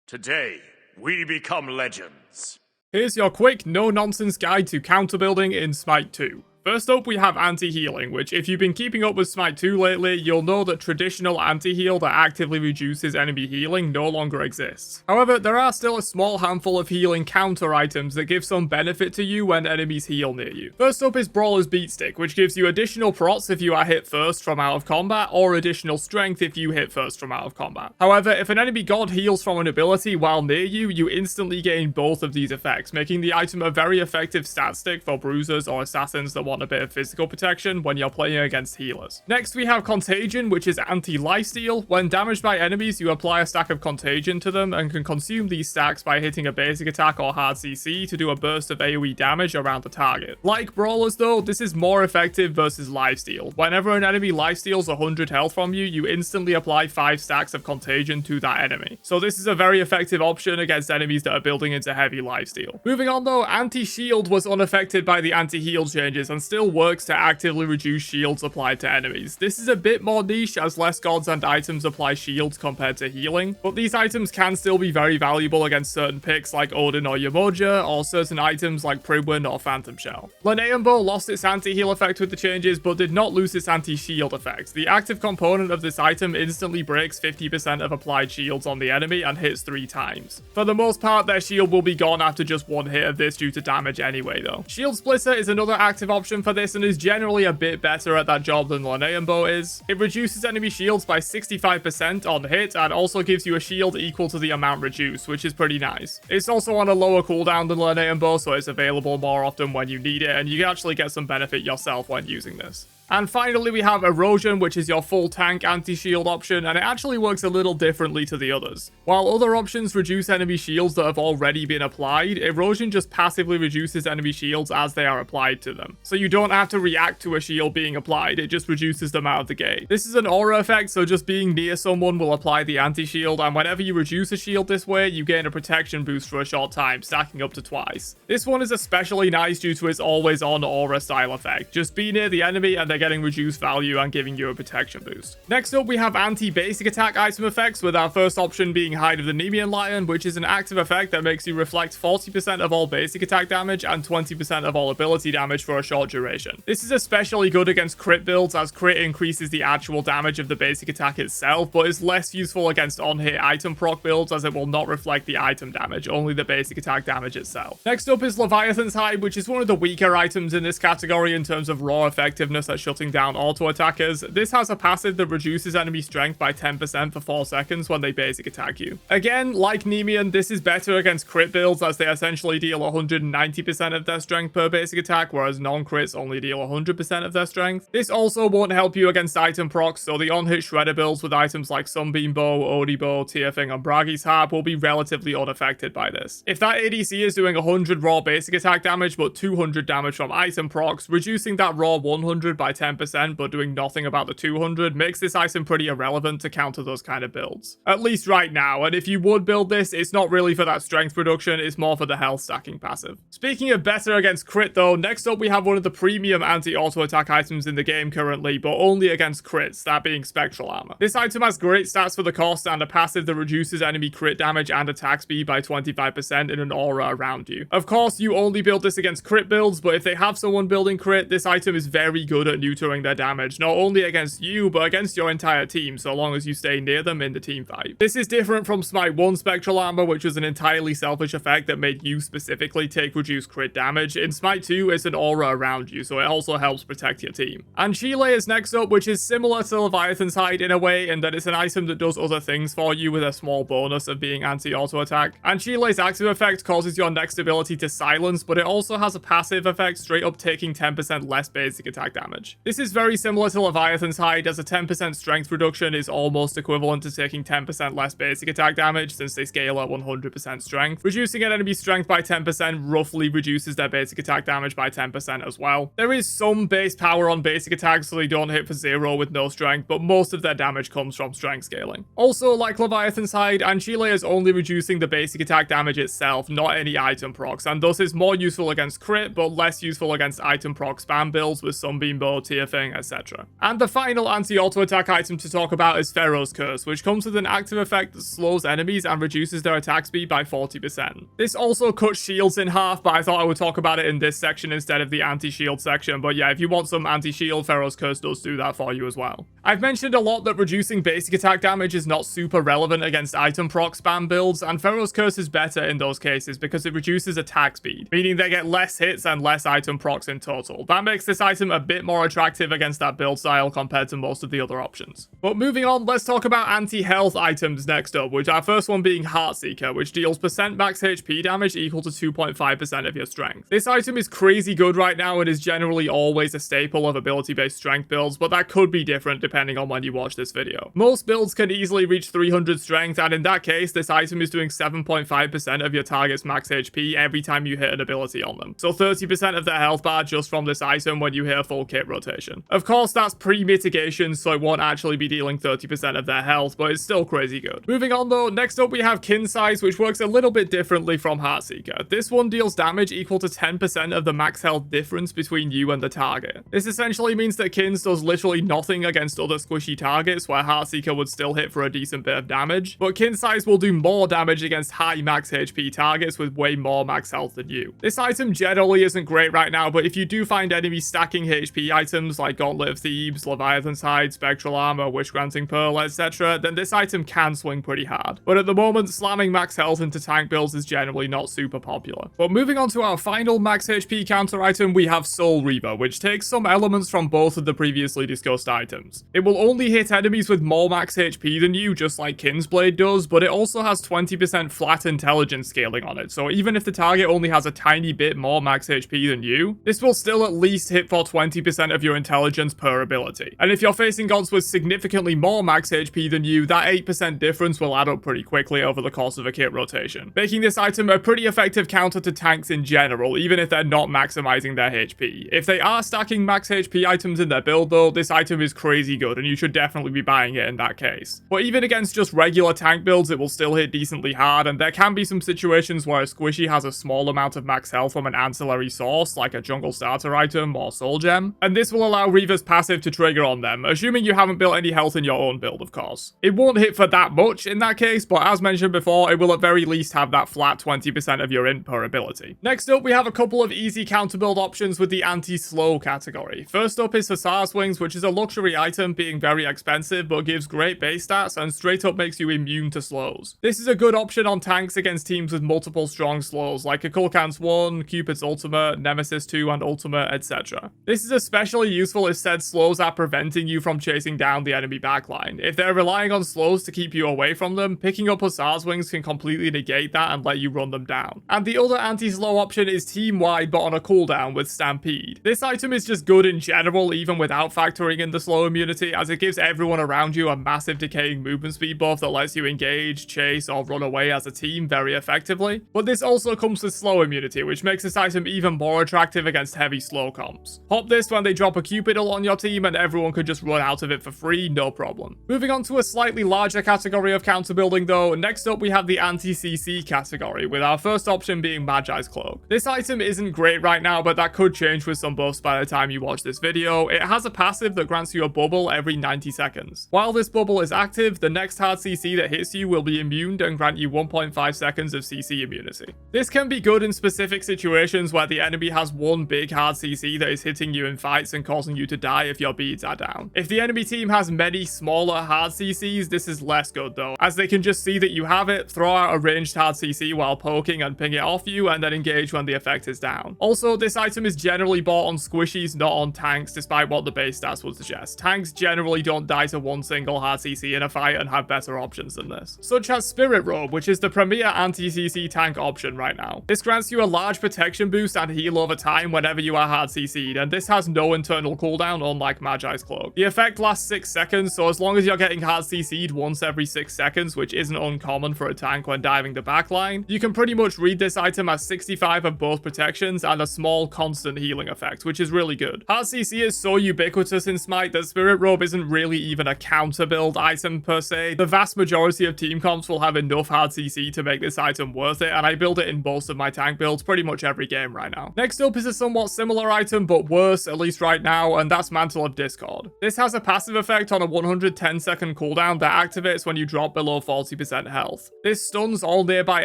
Today, we become legends. Here's your quick, no-nonsense guide to counter-building in SMITE 2. First up, we have anti-healing, which if you've been keeping up with SMITE 2 lately, you'll know that traditional anti-heal that actively reduces enemy healing no longer exists. However, there are still a small handful of healing counter items that give some benefit to you when enemies heal near you. First up is Brawler's Beatstick, which gives you additional procs if you are hit first from out of combat, or additional strength if you hit first from out of combat. However, if an enemy god heals from an ability while near you, you instantly gain both of these effects, making the item a very effective stat stick for bruisers or assassins that want a bit of physical protection when you're playing against healers. Next we have Contagion, which is anti-lifesteal. When damaged by enemies, you apply a stack of Contagion to them and can consume these stacks by hitting a basic attack or hard CC to do a burst of AoE damage around the target. Like Brawlers though, this is more effective versus lifesteal. Whenever an enemy lifesteals 100 health from you, you instantly apply 5 stacks of Contagion to that enemy. So this is a very effective option against enemies that are building into heavy lifesteal. Moving on though, anti-shield was unaffected by the anti-heal changes and still works to actively reduce shields applied to enemies. This is a bit more niche as less gods and items apply shields compared to healing, but these items can still be very valuable against certain picks like Odin or Yamoja, or certain items like Pribwin or Phantom Shell. Linnean Bow lost its anti-heal effect with the changes, but did not lose its anti-shield effect. The active component of this item instantly breaks 50% of applied shields on the enemy and hits 3 times. For the most part, their shield will be gone after just one hit of this due to damage anyway though. Shield Splitter is another active option for this and is generally a bit better at that job than Linnean Bow is. It reduces enemy shields by 65% on hit and also gives you a shield equal to the amount reduced, which is pretty nice. It's also on a lower cooldown than Linnean Bow, so it's available more often when you need it, and you can actually get some benefit yourself when using this. And finally we have Erosion, which is your full tank anti-shield option, and it actually works a little differently to the others. While other options reduce enemy shields that have already been applied, Erosion just passively reduces enemy shields as they are applied to them. So you don't have to react to a shield being applied, it just reduces them out of the gate. This is an aura effect, so just being near someone will apply the anti-shield, and whenever you reduce a shield this way, you gain a protection boost for a short time, stacking up to twice. This one is especially nice due to its always on aura style effect. Just be near the enemy and they're getting reduced value and giving you a protection boost. Next up we have anti-basic attack item effects, with our first option being Hide of the Nemean Lion, which is an active effect that makes you reflect 40% of all basic attack damage and 20% of all ability damage for a short duration. This is especially good against crit builds, as crit increases the actual damage of the basic attack itself, but is less useful against on-hit item proc builds as it will not reflect the item damage, only the basic attack damage itself. Next up is Leviathan's Hide, which is one of the weaker items in this category in terms of raw effectiveness at shutting down auto attackers. This has a passive that reduces enemy strength by 10% for 4 seconds when they basic attack you. Again, like Nemean, this is better against crit builds as they essentially deal 190% of their strength per basic attack, whereas non-crits only deal 100% of their strength. This also won't help you against item procs, so the on-hit shredder builds with items like Sunbeam Bow, Odi Bow, Tearfing, and Bragi's Harp will be relatively unaffected by this. If that ADC is doing 100 raw basic attack damage but 200 damage from item procs, reducing that raw 100 by 10% but doing nothing about the 200 makes this item pretty irrelevant to counter those kind of builds. At least right now, and if you would build this, it's not really for that strength reduction, it's more for the health stacking passive. Speaking of better against crit though, next up we have one of the premium anti-auto attack items in the game currently, but only against crits, that being Spectral Armor. This item has great stats for the cost and a passive that reduces enemy crit damage and attack speed by 25% in an aura around you. Of course, you only build this against crit builds, but if they have someone building crit, this item is very good at neutering their damage, not only against you, but against your entire team, so long as you stay near them in the team fight. This is different from Smite 1 Spectral Armor, which was an entirely selfish effect that made you specifically take reduced crit damage. In Smite 2, it's an aura around you, so it also helps protect your team. And Chile is next up, which is similar to Leviathan's Hide in a way, in that it's an item that does other things for you with a small bonus of being anti-auto attack. And Chile's active effect causes your next ability to silence, but it also has a passive effect straight up taking 10% less basic attack damage. This is very similar to Leviathan's Hide, as a 10% strength reduction is almost equivalent to taking 10% less basic attack damage since they scale at 100% strength. Reducing an enemy's strength by 10% roughly reduces their basic attack damage by 10% as well. There is some base power on basic attacks so they don't hit for 0 with no strength, but most of their damage comes from strength scaling. Also, like Leviathan's Hide, Anchile is only reducing the basic attack damage itself, not any item procs, and thus is more useful against crit, but less useful against item proc spam builds with Sunbeam Bow, tier thing, etc. And the final anti-auto attack item to talk about is Pharaoh's Curse, which comes with an active effect that slows enemies and reduces their attack speed by 40%. This also cuts shields in half, but I thought I would talk about it in this section instead of the anti-shield section. But yeah, if you want some anti-shield, Pharaoh's Curse does do that for you as well. I've mentioned a lot that reducing basic attack damage is not super relevant against item proc spam builds, and Pharaoh's Curse is better in those cases because it reduces attack speed, meaning they get less hits and less item procs in total. That makes this item a bit more attractive against that build style compared to most of the other options. But moving on, let's talk about anti-health items next up, which our first one being Heartseeker, which deals % max HP damage equal to 2.5% of your strength. This item is crazy good right now and is generally always a staple of ability-based strength builds, but that could be different depending on when you watch this video. Most builds can easily reach 300 strength, and in that case, this item is doing 7.5% of your target's max HP every time you hit an ability on them. So 30% of their health bar just from this item when you hit a full kit rotation. Of course, that's pre-mitigation, so it won't actually be dealing 30% of their health, but it's still crazy good. Moving on though, next up we have Kin Size, which works a little bit differently from Heartseeker. This one deals damage equal to 10% of the max health difference between you and the target. This essentially means that Kins does literally nothing against other squishy targets, where Heartseeker would still hit for a decent bit of damage, but Kin Size will do more damage against high max HP targets with way more max health than you. This item generally isn't great right now, but if you do find enemies stacking HP items like Gauntlet of Thebes, Leviathan's Hide, Spectral Armor, Wish Granting Pearl, etc., then this item can swing pretty hard. But at the moment, slamming max health into tank builds is generally not super popular. But moving on to our final max HP counter item, we have Soul Reaver, which takes some elements from both of the previously discussed items. It will only hit enemies with more max HP than you, just like Kinsblade does, but it also has 20% flat intelligence scaling on it, so even if the target only has a tiny bit more max HP than you, this will still at least hit for 20% of your intelligence per ability. And if you're facing gods with significantly more max HP than you, that 8% difference will add up pretty quickly over the course of a kit rotation, making this item a pretty effective counter to tanks in general, even if they're not maximizing their HP. If they are stacking max HP items in their build though, this item is crazy good and you should definitely be buying it in that case. But even against just regular tank builds, it will still hit decently hard, and there can be some situations where a squishy has a small amount of max health from an ancillary source, like a jungle starter item or soul gem, and this will allow Reaver's passive to trigger on them, assuming you haven't built any health in your own build, of course. It won't hit for that much in that case, but as mentioned before, it will at very least have that flat 20% of your int per ability. Next up, we have a couple of easy counter build options with the anti-slow category. First up is Hussar's Wings, which is a luxury item being very expensive, but gives great base stats and straight up makes you immune to slows. This is a good option on tanks against teams with multiple strong slows, like a Kulkan's 1, Cupid's Ultimate, Nemesis 2 and Ultimate, etc. This is especially useful if said slows are preventing you from chasing down the enemy backline. If they're relying on slows to keep you away from them, picking up Hussar's Wings can completely negate that and let you run them down. And the other anti-slow option is team-wide but on a cooldown with Stampede. This item is just good in general even without factoring in the slow immunity, as it gives everyone around you a massive decaying movement speed buff that lets you engage, chase or run away as a team very effectively. But this also comes with slow immunity, which makes this item even more attractive against heavy slow comps. Pop this when they drop a Cupid ult on your team and everyone could just run out of it for free, no problem. Moving on to a slightly larger category of counter building though, next up we have the anti-CC category, with our first option being Magi's Cloak. This item isn't great right now, but that could change with some buffs by the time you watch this video. It has a passive that grants you a bubble every 90 seconds. While this bubble is active, the next hard CC that hits you will be immune and grant you 1.5 seconds of CC immunity. This can be good in specific situations where the enemy has one big hard CC that is hitting you in fights and causing you to die if your beads are down. If the enemy team has many smaller hard CCs, this is less good though, as they can just see that you have it, throw out a ranged hard CC while poking and ping it off you, and then engage when the effect is down. Also, this item is generally bought on squishies, not on tanks, despite what the base stats would suggest. Tanks generally don't die to one single hard CC in a fight and have better options than this, such as Spirit Robe, which is the premier anti-CC tank option right now. This grants you a large protection boost and heal over time whenever you are hard CC'd, and this has no internal cooldown unlike Magi's Cloak. The effect lasts 6 seconds, so as long as you're getting hard CC'd once every 6 seconds, which isn't uncommon for a tank when diving the backline, you can pretty much read this item as 65 of both protections and a small constant healing effect, which is really good. Hard CC is so ubiquitous in Smite that Spirit Robe isn't really even a counter build item per se. The vast majority of team comps will have enough hard CC to make this item worth it, and I build it in most of my tank builds pretty much every game right now. Next up is a somewhat similar item but worse, at least right now, and that's Mantle of Discord. This has a passive effect on a 110-second cooldown that activates when you drop below 40% health. This stuns all nearby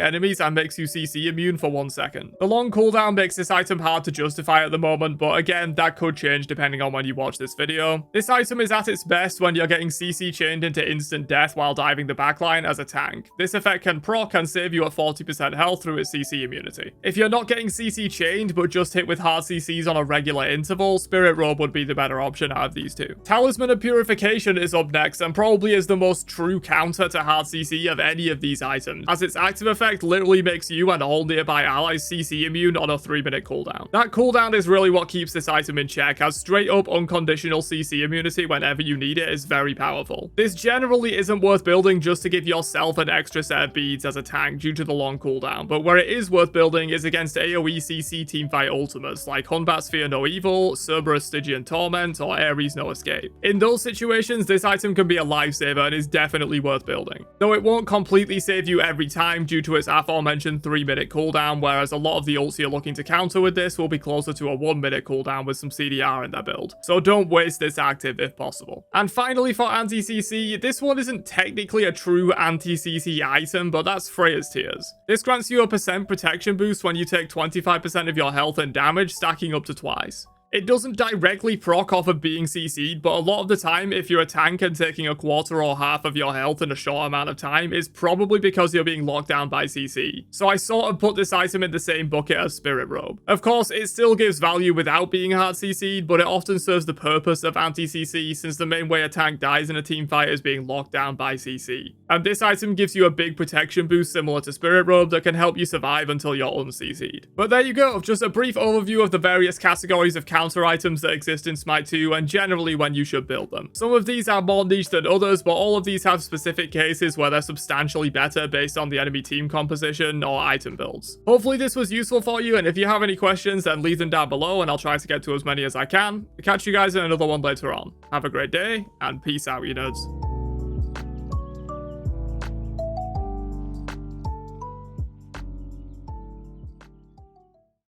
enemies and makes you CC immune for 1 second. The long cooldown makes this item hard to justify at the moment, but again, that could change depending on when you watch this video. This item is at its best when you're getting CC chained into instant death while diving the backline as a tank. This effect can proc and save you at 40% health through its CC immunity. If you're not getting CC chained but just hit with hard CCs on a regular interval, Spirit Robe would be the better option out of these two. Talisman of Purification is up next and probably is the most true counter to hard CC of any of these items, as its active effect literally makes you and all nearby allies CC immune on a 3-minute cooldown. That cooldown is really what keeps this item in check, as straight up unconditional CC immunity whenever you need it is very powerful. This generally isn't worth building just to give yourself an extra set of beads as a tank due to the long cooldown, but where it is worth building is against AoE CC teamfight ultimates like Hunbat's Fear No Evil, Cerberus Stygian Torment, or Ares No Escape. In those situations, this item can be a lifesaver and is definitely worth building. Though it won't completely save you every time due to its aforementioned 3-minute cooldown, whereas a lot of the ults you're looking to counter with this will be closer to a 1-minute cooldown with some CDR in their build. So don't waste this active if possible. And finally for anti-CC, this one isn't technically a true anti-CC item, but that's Freya's Tears. This grants you a % protection boost when you take 25% of your health and damage, stacking up to twice. It doesn't directly proc off of being CC'd, but a lot of the time, if you're a tank and taking a quarter or half of your health in a short amount of time, it's probably because you're being locked down by CC. So I sort of put this item in the same bucket as Spirit Robe. Of course, it still gives value without being hard CC'd, but it often serves the purpose of anti-CC, since the main way a tank dies in a team fight is being locked down by CC. And this item gives you a big protection boost similar to Spirit Robe that can help you survive until you're un-CC'd. But there you go, just a brief overview of the various categories of counter items that exist in Smite 2 and generally when you should build them. Some of these are more niche than others, but all of these have specific cases where they're substantially better based on the enemy team composition or item builds. Hopefully this was useful for you, and if you have any questions then leave them down below and I'll try to get to as many as I can. I'll catch you guys in another one later on. Have a great day, and peace out, you nerds.